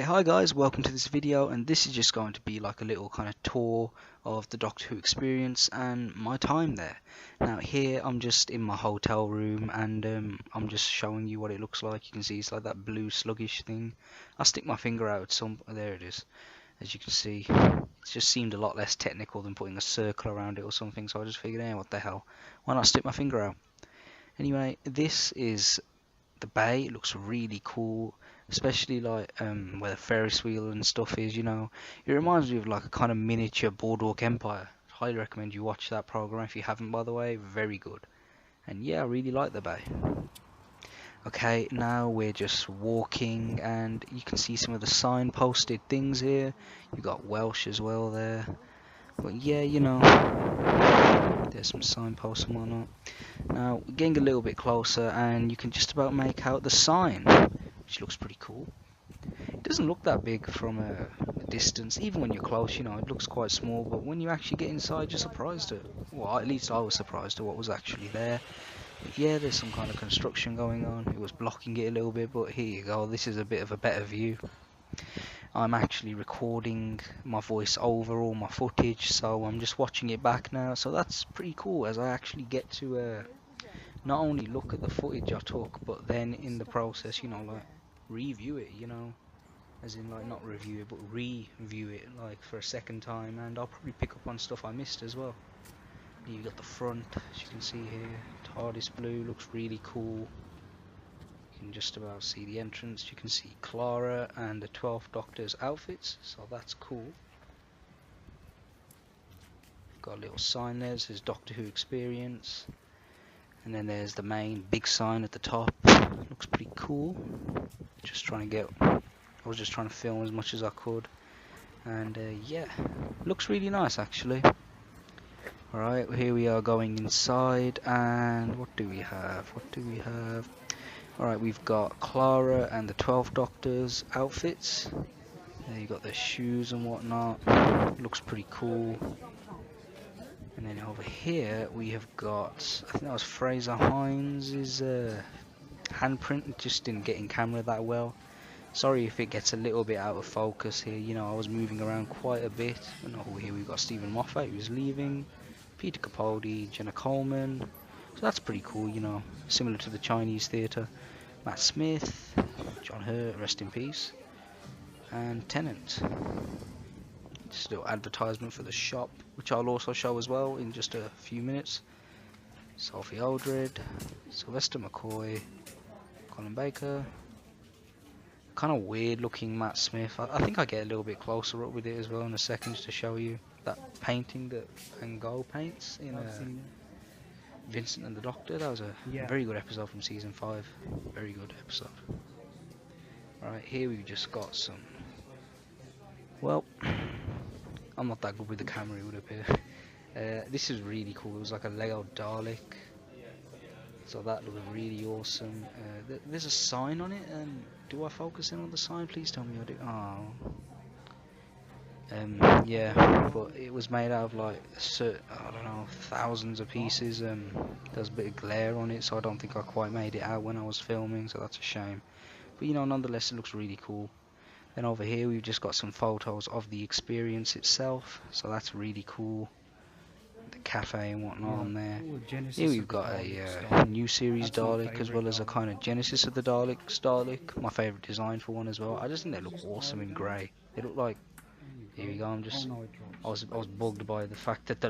Hi guys, welcome to this video, and this is just going to be like a little kind of tour of the Doctor Who experience and my time there. Now here I'm just in my hotel room, and I'm just showing you what it looks like. You can see it's like that blue sluggish thing. I'll stick my finger out there it is. As you can see, it just seemed a lot less technical than putting a circle around it or something, so I just figured, hey, what the hell, why not stick my finger out? Anyway, this is the bay. It looks really cool, especially like where the Ferris wheel and stuff is. It reminds me of like a kind of miniature Boardwalk Empire. Highly recommend you watch that program if you haven't, by the way. Very good. And yeah, I really like the bay. Okay, now we're just walking, and you can see some of the signposted things here. You've got Welsh as well there, but yeah, there's some signposts and whatnot. Now we're getting a little bit closer, and you can just about make out the sign, which looks pretty cool. It doesn't look that big from a distance. Even when you're close, it looks quite small, but when you actually get inside, you're surprised at, well, at least I was surprised at what was actually there. But yeah, there's some kind of construction going on. It was blocking it a little bit, but here you go. This is a bit of a better view. I'm actually recording my voice over all my footage, so I'm just watching it back now. So that's pretty cool, as I actually get to not only look at the footage I took, but then in the process, like review it, as in like not review it, but review it like for a second time, and I'll probably pick up on stuff I missed as well. You got the front, as you can see here, TARDIS blue, looks really cool. You can just about see the entrance. You can see Clara and the 12th Doctor's outfits, so that's cool. Got a little sign there, it says Doctor Who Experience. And then there's the main big sign at the top. Looks pretty cool. I was just trying to film as much as I could. And yeah, looks really nice actually. Alright, here we are going inside, and what do we have? Alright, we've got Clara and the 12th Doctor's outfits. There you got their shoes and whatnot. Looks pretty cool. And then over here we have got, I think that was Fraser Hines' handprint. It just didn't get in camera that well. Sorry if it gets a little bit out of focus here. I was moving around quite a bit. And over here we've got Stephen Moffat, who's leaving. Peter Capaldi, Jenna Coleman. So that's pretty cool, similar to the Chinese theatre. Matt Smith, John Hurt, rest in peace. And Tennant. Just a little advertisement for the shop, which I'll also show as well in just a few minutes. Sophie Aldred, Sylvester McCoy, Colin Baker. Kind of weird looking Matt Smith. I think I get a little bit closer up with it as well in a second to show you that painting that Van Gogh paints in Vincent and the Doctor. That was a very good episode from season 5. Very good episode. Alright, here we've just got some, well, I'm not that good with the camera, it would appear. This is really cool. It was like a Lego Dalek, so that looks really awesome. There's a sign on it, and do I focus in on the sign? Please tell me I do. Yeah, but it was made out of like I don't know, thousands of pieces. There's a bit of glare on it, so I don't think I quite made it out when I was filming, so that's a shame. But nonetheless, it looks really cool. Then over here we've just got some photos of the experience itself, so that's really cool. The cafe and whatnot on there. Here we've got a new series Dalek, as well as a kind of Genesis of the Daleks Dalek. My favourite design for one as well. I just think they look awesome in grey. They look like, here we go. I was bugged by the fact that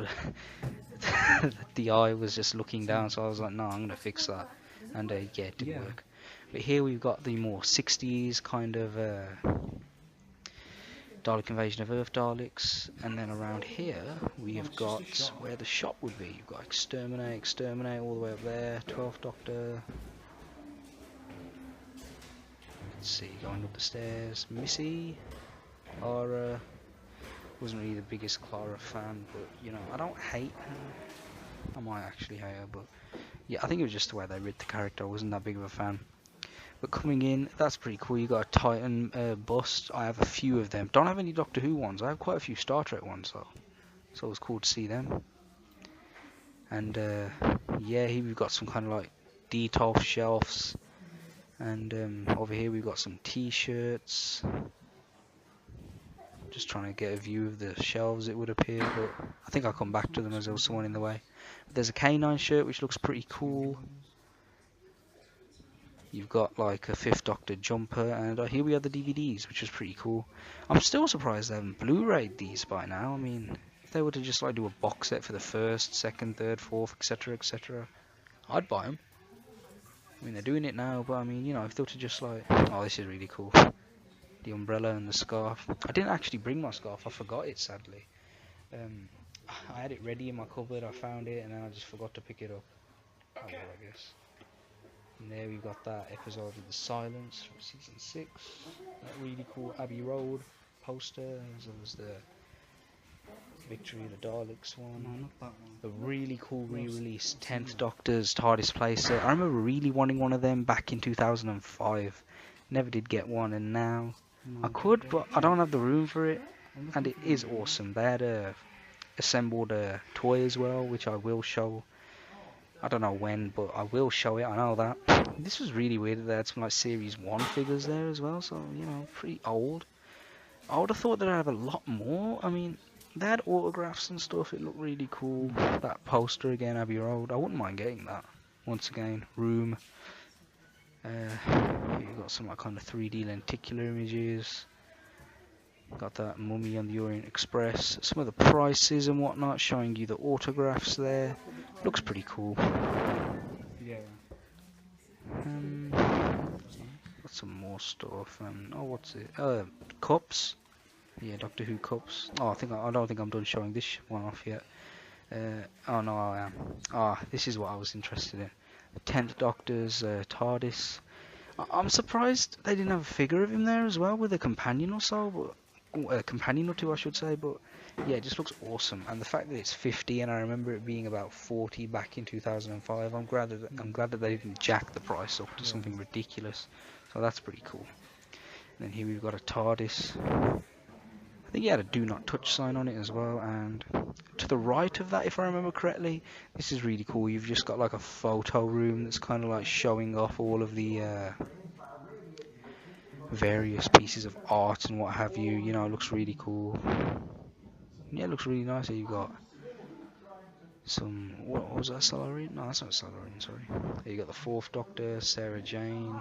the eye was just looking down, so I was like, no, I'm gonna fix that. And yeah, it did work. But here we've got the more 60s kind of Dalek Invasion of Earth Daleks, and then around here we have got where the shop would be. You've got Exterminate all the way up there, 12th Doctor. Let's see, going up the stairs, Missy, Clara. Wasn't really the biggest Clara fan, but I don't hate her. I might actually hate her, but yeah, I think it was just the way they wrote the character. I wasn't that big of a fan. But coming in, that's pretty cool. You got a Titan bust. I have a few of them. Don't have any Doctor Who ones. I have quite a few Star Trek ones though, so it was cool to see them. And yeah, here we've got some kind of like detail shelves, and over here we've got some T-shirts. Just trying to get a view of the shelves, it would appear, but I think I'll come back to them as there was someone in the way. But there's a K9 shirt which looks pretty cool. You've got like a Fifth Doctor jumper, and here we have the DVDs, which is pretty cool. I'm still surprised they haven't Blu-rayed these by now. I mean, if they were to just like do a box set for the first, second, third, fourth, etc., etc., I'd buy them. I mean, they're doing it now, but I mean, you know, if they were to just like, oh, this is really cool. The umbrella and the scarf. I didn't actually bring my scarf. I forgot it, sadly. I had it ready in my cupboard. I found it, and then I just forgot to pick it up. Okay. I guess. And there we've got that episode of The Silence from season 6. That really cool Abbey Road poster, as well as the Victory of the Daleks one. No, not that one. The really cool re-release 10th Doctor's TARDIS playset. I remember really wanting one of them back in 2005. Never did get one, and now I could, but I don't have the room for it. And it is awesome. They had assembled a toy as well, which I will show. I don't know when, but I will show it, I know that. This was really weird that they had some like Series 1 figures there as well, so, you know, pretty old. I would have thought that I'd have a lot more. I mean, they had autographs and stuff, it looked really cool. That poster again, Abbey Road, I wouldn't mind getting that. Once again, room. You've got some like kind of 3D lenticular images. Got that Mummy on the Orient Express. Some of the prices and whatnot, showing you the autographs there. Looks pretty cool. Yeah. Got some more stuff. And oh, what's it? Cups. Yeah, Doctor Who cups. Oh, I don't think I'm done showing this one off yet. Oh no, I am. This is what I was interested in. The 10th Doctor's TARDIS. I'm surprised they didn't have a figure of him there as well, with a companion or so, but a companion or two, I should say. But yeah, it just looks awesome, and the fact that it's 50, and I remember it being about 40 back in 2005. I'm glad that they didn't jack the price up to something ridiculous. So that's pretty cool. And then here we've got a TARDIS. I think he had a do not touch sign on it as well, and to the right of that, if I remember correctly, this is really cool. You've just got like a photo room that's kind of like showing off all of the various pieces of art and what have you. You know, it looks really cool. Yeah, it looks really nice. Here you got some, what was that, Solarian? No, that's not Solarian, sorry. There you got the 4th Doctor, Sarah Jane.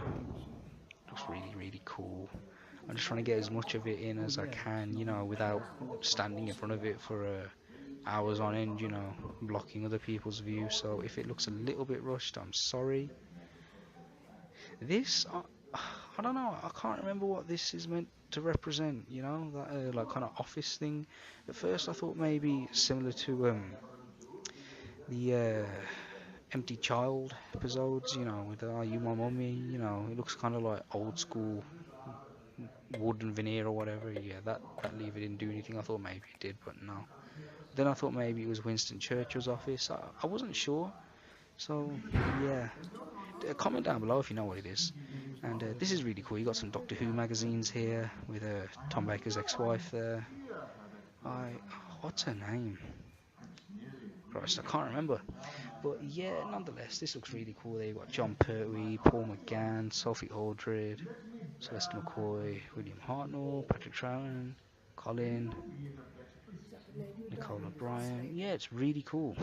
Looks really, really cool. I'm just trying to get as much of it in as I can, you know, without standing in front of it for hours on end, you know, blocking other people's view. So if it looks a little bit rushed, I'm sorry. This, I don't know, I can't remember what this is meant to represent, you know, that like kind of office thing. At first I thought maybe similar to the Empty Child episodes, you know, with Are You My Mummy, you know, it looks kind of like old school wooden veneer or whatever. Yeah, that lever didn't do anything. I thought maybe it did, but no. Then I thought maybe it was Winston Churchill's office. I wasn't sure. So yeah, comment down below if you know what it is. And this is really cool. You got some Doctor Who magazines here with Tom Baker's ex-wife there. What's her name? Christ, I can't remember. But yeah, nonetheless, this looks really cool. There you got John Pertwee, Paul McGann, Sophie Aldred, Celeste McCoy, William Hartnell, Patrick Troughton, Colin, Nicole O'Brien. Yeah, it's really cool.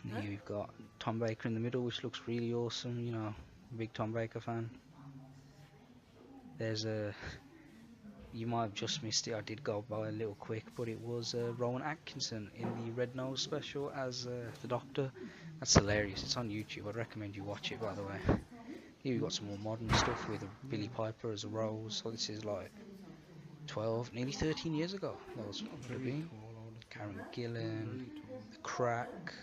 And here you've got Tom Baker in the middle, which looks really awesome. You know, big Tom Baker fan. There's you might have just missed it. I did go by a little quick, but it was Rowan Atkinson in the Red Nose special as the Doctor. That's hilarious. It's on YouTube. I'd recommend you watch it, by the way. Here we've got some more modern stuff with Billy Piper as a Rose. So this is like 12, nearly 13 years ago. That was been. Karen Gillan, The Crack,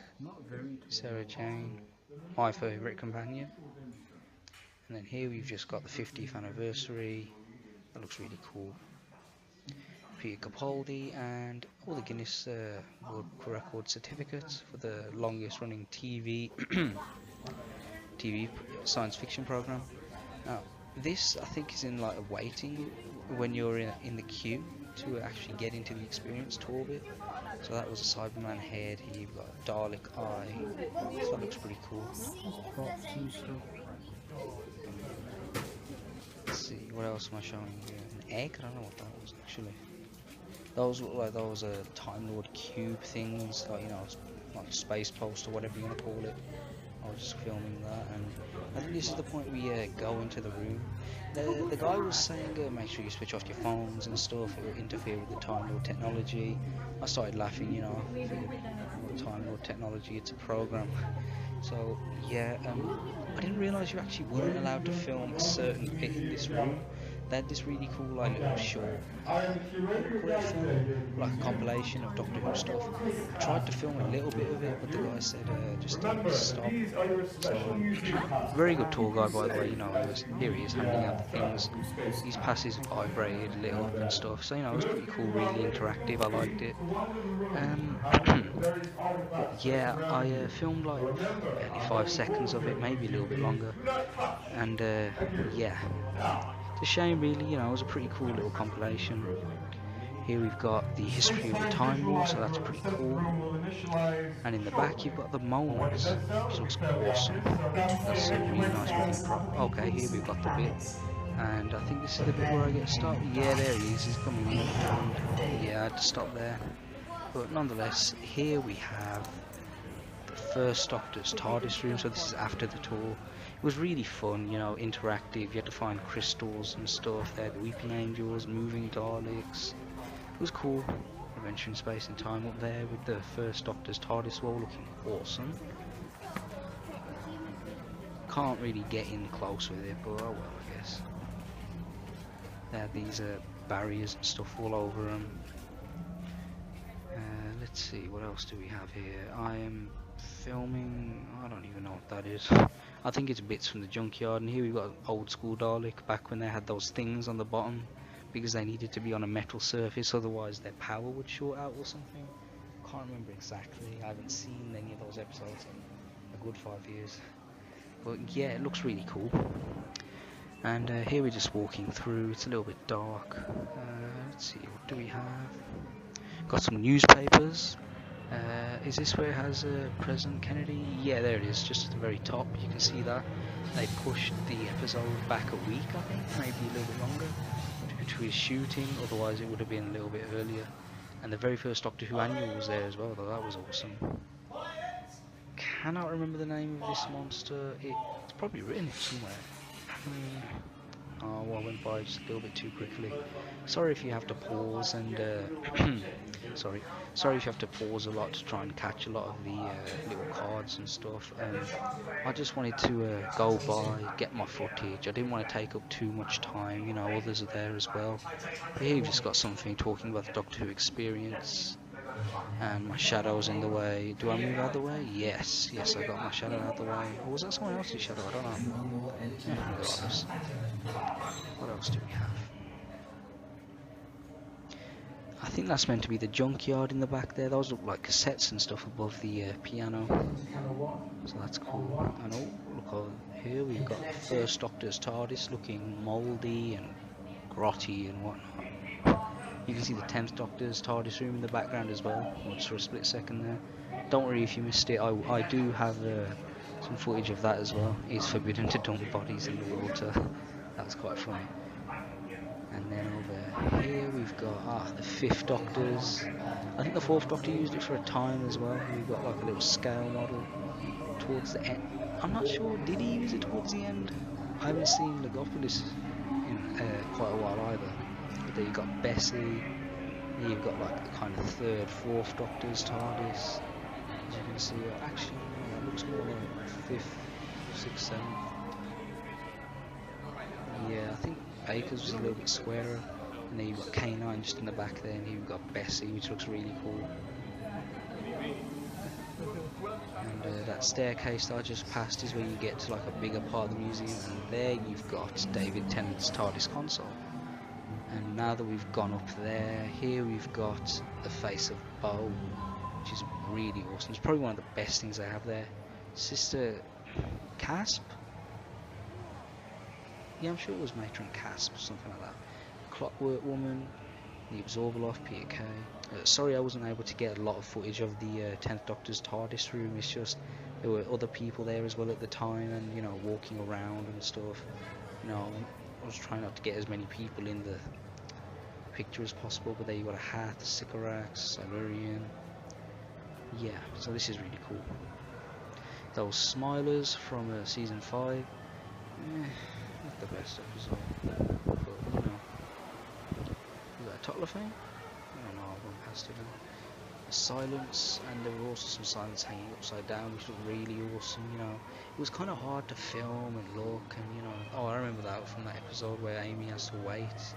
Sarah Jane, my favourite companion. And then here we've just got the 50th anniversary. That looks really cool. Peter Capaldi and all the Guinness World Record certificates for the longest running TV science fiction program. Now this I think is in like a waiting when you're in the queue to actually get into the experience tour bit. So that was a Cyberman head. Here you've got a Dalek eye. So that looks pretty cool. Let's see, what else am I showing here? An egg? I don't know what that was actually. Those look like those Time Lord cube things, like, you know, like space post or whatever you want to call it. I was just filming that, and I think this is the point we go into the room. The guy was saying make sure you switch off your phones and stuff, it will interfere with the Time Lord technology. I started laughing, you know, I figured, Time Lord technology, it's a program. So yeah, I didn't realise you actually weren't allowed to film a certain bit in this room. They had this really cool like little short, call it a film, like a compilation of Doctor Who stuff. I tried to film a little bit of it, but the guy said just stop. So very good tour guide, by the way. You know, here he is handing out the things. These passes vibrated, lit up and stuff. So you know, it was pretty cool, really interactive. I liked it. But yeah, I filmed like barely 5 seconds of it, maybe a little bit longer. And yeah, it's a shame, really. You know, it was a pretty cool little compilation. Here we've got the history of the Time War, so that's pretty cool. And in the back you've got the molds, which looks awesome. That's a really nice looking prop. Okay, here we've got the bit. And I think this is the bit where I get stopped. Yeah, there he is, he's coming in. And yeah, I had to stop there. But nonetheless, here we have the First Doctor's TARDIS room, so this is after the tour. It was really fun, you know, interactive. You had to find crystals and stuff. They had the Weeping Angels, moving Daleks. It was cool. Adventure in Space and Time up there with the First Doctor's TARDIS wall looking awesome. Can't really get in close with it, but oh well, I guess. They had these barriers and stuff all over them. Let's see, what else do we have here? I am filming, I don't even know what that is. I think it's bits from the junkyard, and here we've got an old school Dalek, back when they had those things on the bottom, because they needed to be on a metal surface, otherwise their power would short out or something. Can't remember exactly, I haven't seen any of those episodes in a good 5 years. But yeah, it looks really cool. And here we're just walking through, it's a little bit dark. Let's see, what do we have? Got some newspapers. Is this where it has President Kennedy? Yeah, there it is, just at the very top, you can see that. They pushed the episode back a week, I think, maybe a little bit longer, due to his shooting, otherwise it would have been a little bit earlier. And the very first Doctor Who annual was there as well, though, that was awesome. Cannot remember the name of this monster, it's probably written it somewhere. Oh, well, I went by just a little bit too quickly. Sorry if you have to pause and sorry if you have to pause a lot to try and catch a lot of the little cards and stuff. I just wanted to go by, get my footage. I didn't want to take up too much time, you know, others are there as well. But here you've just got something talking about the Doctor Who experience. And my shadow's in the way. Do I move out of the way? Yes, I got my shadow out of the way. Or was that someone else's shadow? I don't know. Yeah, regardless. What else do we have? I think that's meant to be the junkyard in the back there. Those look like cassettes and stuff above the piano. So that's cool. And oh, look over here, we've got First Doctor's TARDIS looking mouldy and grotty and whatnot. You can see the 10th Doctor's TARDIS room in the background as well, just for a split second there. Don't worry if you missed it, I do have some footage of that as well. It's forbidden to dump bodies in the water. That was quite funny. And then over here we've got the 5th Doctor's. I think the 4th Doctor used it for a time as well. We've got like a little scale model towards the end. I'm not sure, did he use it towards the end? I haven't seen Legopolis in quite a while either. But there you've got Bessie, here you've got like the kind of 3rd, 4th Doctor's TARDIS. As you can see, actually, that looks more like 5th, 6th, 7th. Yeah, I think Baker's was a little bit squarer. And then you've got K9 just in the back there, and here you've got Bessie, which looks really cool. And that staircase that I just passed is where you get to like a bigger part of the museum, and there you've got David Tennant's TARDIS console. And now that we've gone up there, here we've got the face of Bo, which is really awesome. It's probably one of the best things they have there. Sister Casp? Yeah, I'm sure it was Matron Casp or something like that. Clockwork Woman, the Absorbaloff, Peter Kay. Sorry I wasn't able to get a lot of footage of the 10th Doctor's TARDIS room. It's just there were other people there as well at the time, and you know, walking around and stuff. You know, I was trying not to get as many people in the picture as possible, but there you got a hat, Sycorax, Silurian. Yeah, so this is really cool. Those Smilers from season 5, not the best episode, but you know. Is that a Totlafane? I don't know, I've gone past it now. A Silence, and there were also some Silence hanging upside down, which looked really awesome, you know. It was kind of hard to film and look, and you know. Oh, I remember that from that episode where Amy has to wait,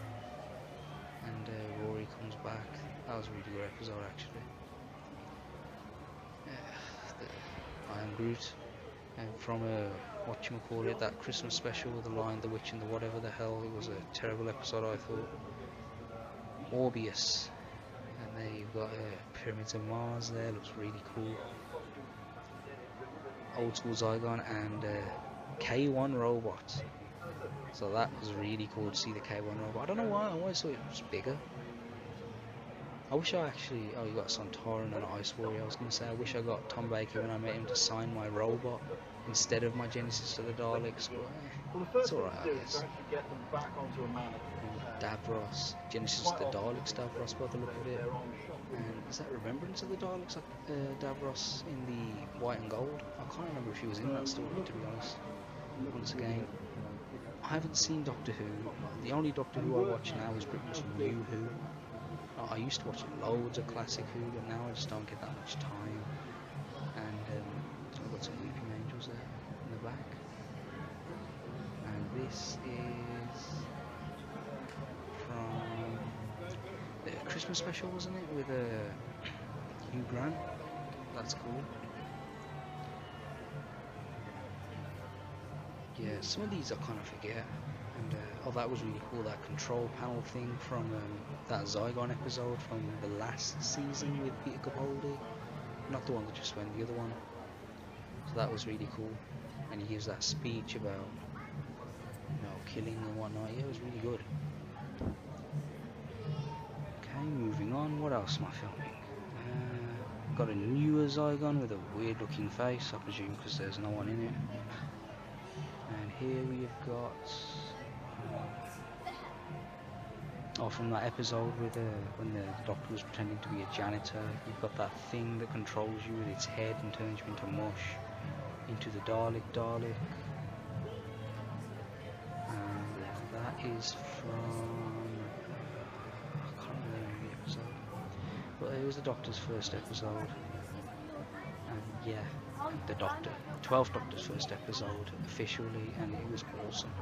and Rory comes back. That was a really good episode, actually. I Am Groot, and from whatchamacallit, that Christmas special with the Lion, the Witch and the whatever the hell. It was a terrible episode, I thought. Morbius, and there you've got Pyramids of Mars there, looks really cool. Old School Zygon and K1 Robot. So that was really cool to see the K1 Robot. I don't know why, I always thought it was bigger. I wish I actually, oh, you got Sontaran and Ice Warrior. I was going to say, I wish I got Tom Baker when I met him to sign my robot instead of my Genesis to the Daleks, but it's alright, I guess. Davros, Genesis to the Daleks, Davros by the look of it. And is that Remembrance of the Daleks, Davros in the white and gold? I can't remember if he was in that story, to be honest. Once again, I haven't seen Doctor Who. The only Doctor Who I watch now is pretty much New Who. I used to watch loads of classic Who, but now I just don't get that much time. And I've got some Weeping Angels there in the back. And this is from the Christmas special, wasn't it? With Hugh Grant. That's cool. Yeah, some of these I kind of forget. And oh, that was really cool, that control panel thing from that Zygon episode from the last season with Peter Capaldi. Not the one that just went, the other one. So that was really cool. And he gives that speech about, you know, killing and whatnot. Yeah, it was really good. Okay, moving on. What else am I filming? Got a newer Zygon with a weird looking face, I presume because there's no one in it. And here we've got from that episode with when the Doctor was pretending to be a janitor. You've got that thing that controls you with its head and turns you into mush, into the Dalek. And that is from I can't remember the episode, but it was the Doctor's first episode. And yeah, the Doctor, 12th Doctor's first episode officially, and it was awesome.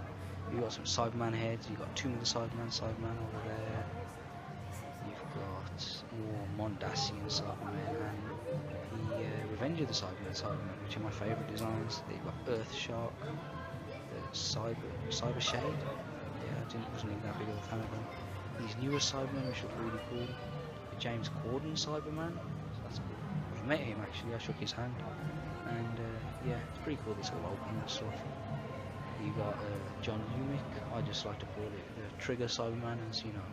You got some Cyberman heads, you got Tomb of the Cyberman over there. You've got more Mondasian Cybermen and the Revenge of the Cybermen, which are my favourite designs. You've got Earthshock, the Cyber Shade. Yeah, I wasn't even that big of a fan of them. These newer Cybermen, which look really cool. The James Corden Cyberman, so that's cool. I've met him actually, I shook his hand. And yeah, it's pretty cool, this all open and stuff. You got John Umick, I just like to call it the Trigger Cyberman, as you know,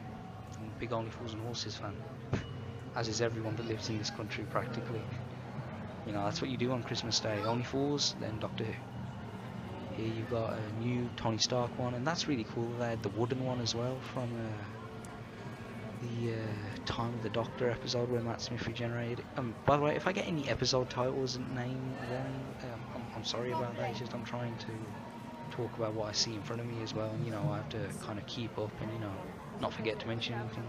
I'm a big Only Fools and Horses fan, as is everyone that lives in this country practically. You know, that's what you do on Christmas Day, Only Fools, then Doctor Who. Here you've got a new Tony Stark one, and that's really cool. They had the wooden one as well from the Time of the Doctor episode where Matt Smith regenerated. By the way, if I get any episode titles and name wrong, I'm sorry about that. It's just I'm trying to talk about what I see in front of me as well, and you know, I have to kind of keep up and, you know, not forget to mention anything.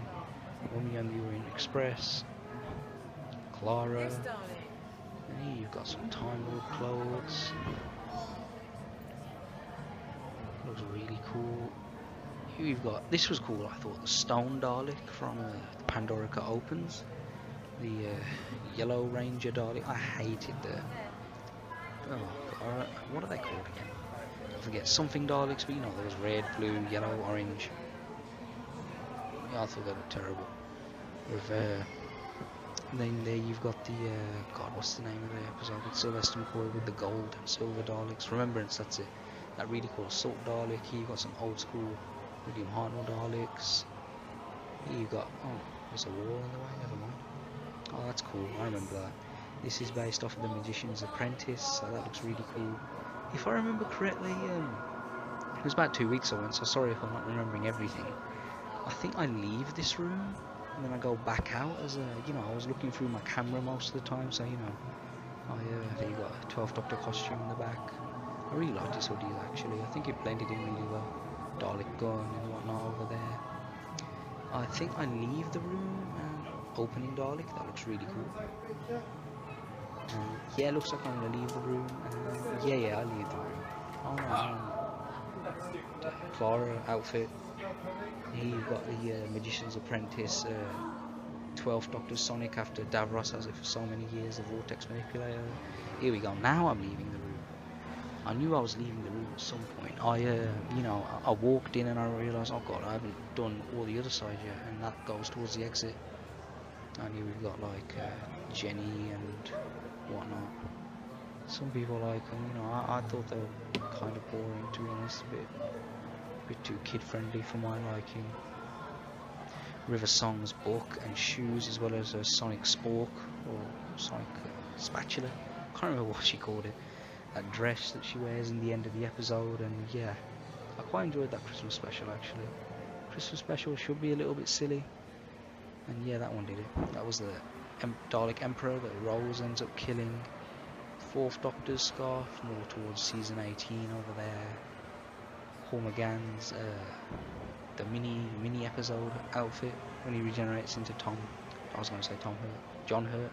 Romeo and the Orient Express, Clara, and here you've got some Time Lord clothes. Looks really cool. Here you've got, this was cool I thought, the Stone Dalek from Pandorica Opens, the Yellow Ranger Dalek. I hated the, what are they called again? I forget, something Daleks, but you know, there was red, blue, yellow, orange. Yeah, I thought they looked terrible. With then there you've got the God, what's the name of the episode with Sylvester McCoy with the gold and silver Daleks? Remembrance, that's it. That really cool Assault Dalek. Here you've got some old school William Hartnell Daleks. Here you've got, oh, there's a wall in the way, never mind. Oh, that's cool, I remember that. This is based off of The Magician's Apprentice, so that looks really cool. If I remember correctly, it was about 2 weeks I went, so sorry if I'm not remembering everything. I think I leave this room and then I go back out as a, you know, I was looking through my camera most of the time, so you know, there you got a 12th Doctor costume in the back. I really like this hoodie actually. I think it blended in really well. Dalek gun and whatnot over there. I think I leave the room and opening Dalek. That looks really cool. Yeah, looks like I'm gonna leave the room. Yeah, I leave the room. Oh no, the Clara outfit. Here you've got the Magician's Apprentice, 12th Doctor Sonic after Davros has it for so many years, the Vortex Manipulator. Here we go. Now I'm leaving the room. I knew I was leaving the room at some point. You know, I walked in and I realised, oh god, I haven't done all the other side yet, and that goes towards the exit. And here we've got like Jenny and whatnot. Some people like them, you know. I thought they were kind of boring, to be honest, a bit too kid friendly for my liking. River Song's book and shoes, as well as a Sonic Spork or Sonic spatula. Can't remember what she called it. That dress that she wears in the end of the episode, and yeah, I quite enjoyed that Christmas special actually. Christmas special should be a little bit silly, and yeah, that one did it. That was the Dalek Emperor that Rose ends up killing. 4th Doctor's scarf, more towards season 18 over there. Hormagan's the mini episode outfit when he regenerates into Tom. I was going to say Tom Hurt, John Hurt.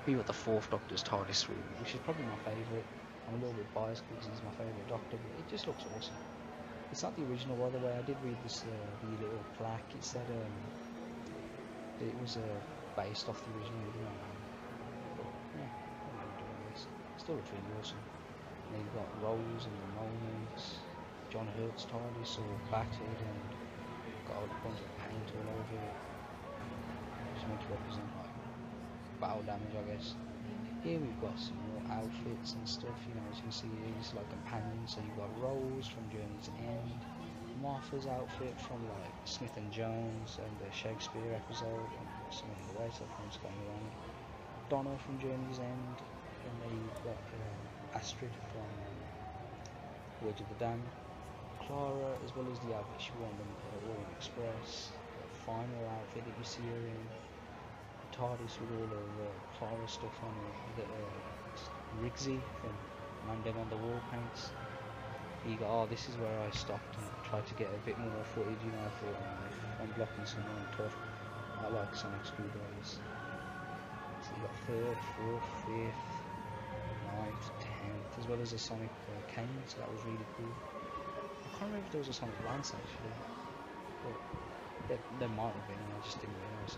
We got the 4th Doctor's TARDIS room, which is probably my favourite. I'm a little bit biased because he's my favourite Doctor, but it just looks awesome. It's not the original, by the way. I did read this the little plaque. It said it was based off the original. You know, but yeah, I'm really doing this. Still looks really awesome. And then you've got Rose and the moments. John Hurt's TARDIS all battered and got a bunch of paint all over it, which makes represent like battle damage, I guess. Here we've got some more outfits and stuff, you know, as you can see here, it's like companions. So you've got Rose from Journey's End, Martha's outfit from like Smith and Jones and the Shakespeare episode, and some of the way, so I'm just going around. Donna from Journey's End, and then you've got Astrid from Wedge of the Damned. Clara, as well as the outfit she wore on the Orient Express, the final outfit that you see her in, the TARDIS with all of the Clara stuff on it, the Rigsy from Mandem on the Wall paints. You go, oh, this is where I stopped and tried to get a bit more footage, you know, for I'm blocking someone tough. I like Sonic screwdrivers. So you got 3rd, 4th, 5th, 9th, 10th, as well as a Sonic cane, so that was really cool. I can't remember if there was a Sonic Lance actually, but there might have been, and I just didn't realise.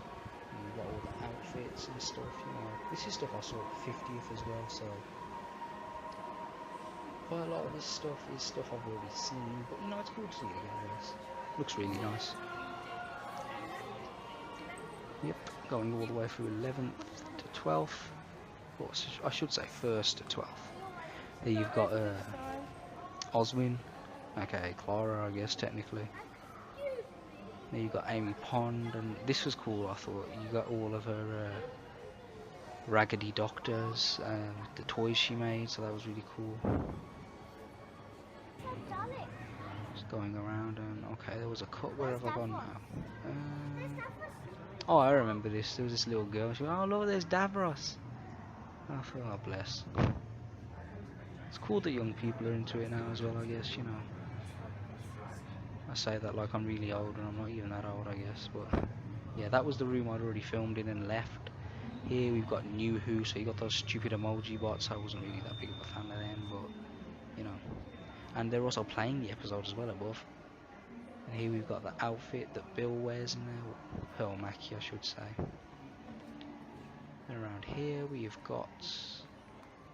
You've got all the outfits and stuff, you know. This is stuff I saw at 50th as well, so quite a lot of this stuff is stuff I've already seen, but you know, it's cool to see it again, I guess. Looks really nice. Yep, going all the way through 11th to 12th. Well, I should say 1st to 12th. There you've got Oswin. Okay, Clara, I guess, technically. Then you got Amy Pond, and this was cool, I thought. You got all of her Raggedy Doctors and the toys she made, so that was really cool. Just going around, and okay, there was a cut. Where have I gone now? Oh, I remember this. There was this little girl. She went, oh, look, there's Davros. I thought, oh, bless. It's cool that young people are into it now as well, I guess, you know. I say that like I'm really old, and I'm not even that old, I guess, but yeah, that was the room I'd already filmed in and left. Here we've got New Who, so you got those stupid emoji bots. I wasn't really that big of a fan of them, but you know. And they're also playing the episode as well above. And here we've got the outfit that Bill wears in there, Pearl Mackie, I should say. And around here we've got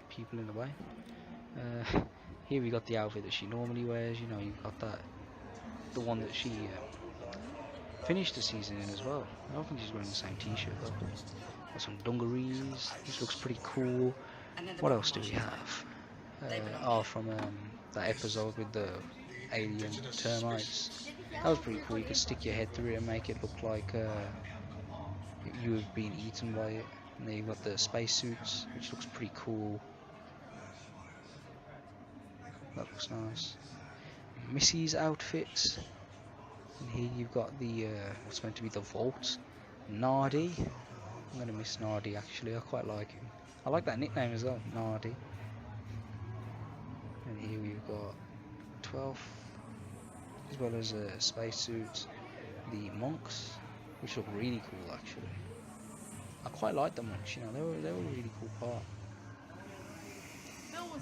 people in the way. Here we got the outfit that she normally wears. You know, you've got that, the one that she finished the season in as well. I don't think she's wearing the same t-shirt though. Got some dungarees. This looks pretty cool. What else do we have? Oh, from that episode with the alien termites. That was pretty cool. You could stick your head through it and make it look like you have been eaten by it. And then you've got the spacesuits, which looks pretty cool. That looks nice. Missy's outfits. And here you've got the what's meant to be the vault. Nardi. I'm gonna miss Nardi actually. I quite like him. I like that nickname as well, Nardi. And here we've got 12, as well as spacesuits. The monks, which look really cool actually. I quite like the monks. You know, they were a really cool part.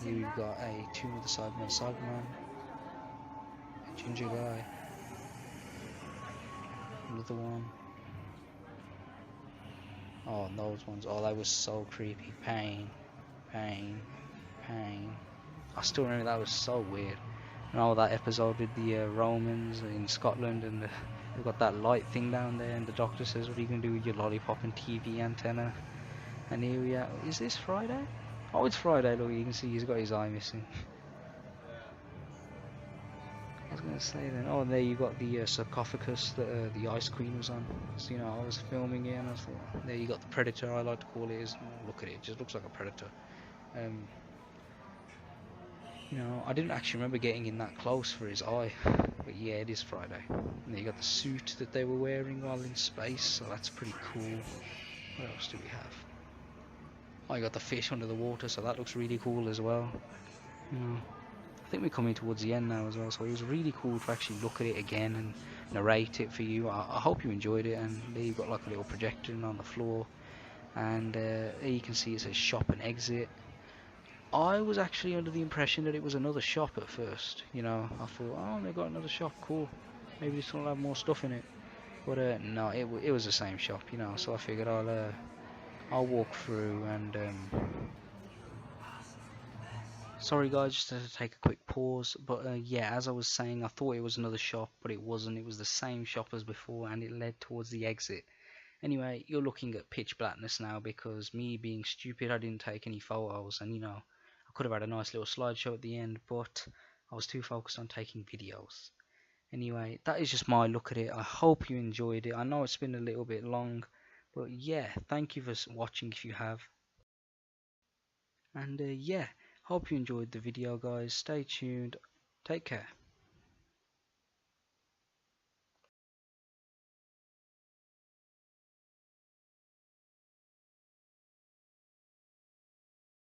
Here we've got a Tomb of the Cyberman, a ginger guy, another one. Oh, and those ones. Oh, that was so creepy. Pain, pain, pain. I still remember that was so weird. And all that episode with the Romans in Scotland, and they've got that light thing down there, and the doctor says, "What are you gonna do with your lollipop and TV antenna?" And here we are. Is this Friday? Oh, it's Friday. Look, you can see he's got his eye missing. I was gonna say then. Oh, and there you got the sarcophagus that the Ice Queen was on. So, you know, I was filming it, and I thought, there you got the Predator. I like to call it. Look at it. It just looks like a predator. Um, You know, I didn't actually remember getting in that close for his eye, but yeah, it is Friday. And you got the suit that they were wearing while in space, so that's pretty cool. What else do we have? Oh, you got the fish under the water, so that looks really cool as well. You know, I think we're coming towards the end now as well, so it was really cool to actually look at it again and narrate it for you. I hope you enjoyed it, and there you've got like a little projector on the floor, and there you can see it says shop and exit. I was actually under the impression that it was another shop at first. You know, I thought, oh, they've got another shop, cool. Maybe this will have more stuff in it. But no, it was the same shop, you know. So I figured I'll walk through and sorry guys, just had to take a quick pause. But yeah, as I was saying, I thought it was another shop, but it wasn't. It was the same shop as before, and it led towards the exit. Anyway, you're looking at pitch blackness now because me being stupid, I didn't take any photos, and you know, I could have had a nice little slideshow at the end, but I was too focused on taking videos. Anyway, that is just my look at it. I hope you enjoyed it. I know it's been a little bit long, but yeah, thank you for watching if you have. And yeah, hope you enjoyed the video, guys. Stay tuned. Take care.